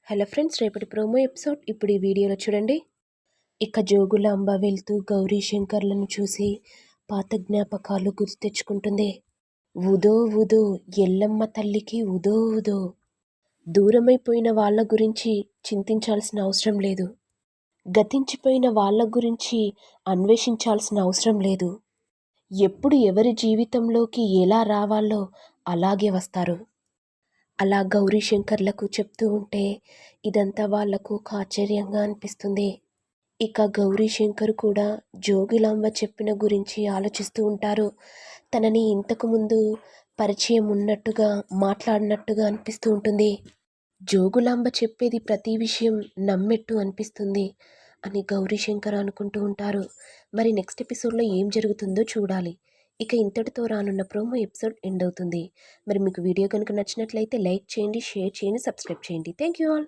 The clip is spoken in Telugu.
హలో ఫ్రెండ్స్, రేపటి ప్రోమో ఎపిసోడ్ ఇప్పుడు ఈ వీడియోలో చూడండి. ఇక జోగులాంబ వెళ్తూ గౌరీ శంకర్లను చూసి పాత జ్ఞాపకాలు గుర్తు తెచ్చుకుంటుంది. ఉదో ఉదో ఎల్లమ్మ తల్లికి ఉదో ఉదో. దూరమైపోయిన వాళ్ళ గురించి చింతించాల్సిన అవసరం లేదు. గతించిపోయిన వాళ్ళ గురించి అన్వేషించాల్సిన అవసరం లేదు. ఎప్పుడు ఎవరి జీవితంలోకి ఎలా రావాలో అలాగే వస్తారు. అలా గౌరీ శంకర్లకు చెప్తూ ఉంటే ఇదంతా వాళ్లకు ఒక ఆశ్చర్యంగా అనిపిస్తుంది. ఇక గౌరీ శంకర్ కూడా జోగులాంబ చెప్పిన గురించి ఆలోచిస్తూ ఉంటారు. తనని ఇంతకుముందు పరిచయం ఉన్నట్టుగా మాట్లాడినట్టుగా అనిపిస్తూ ఉంటుంది. జోగులాంబ చెప్పేది ప్రతి విషయం నమ్మెట్టు అనిపిస్తుంది అని గౌరీ శంకర్ అనుకుంటూ ఉంటారు. మరి నెక్స్ట్ ఎపిసోడ్లో ఏం జరుగుతుందో చూడాలి. ఇక ఇంతటితో రానున్న ప్రోమో ఎపిసోడ్ ఎండ్ అవుతుంది. మరి మీకు వీడియో కనుక నచ్చినట్లయితే లైక్ చేయండి, షేర్ చేయండి, సబ్స్క్రైబ్ చేయండి. Thank you all.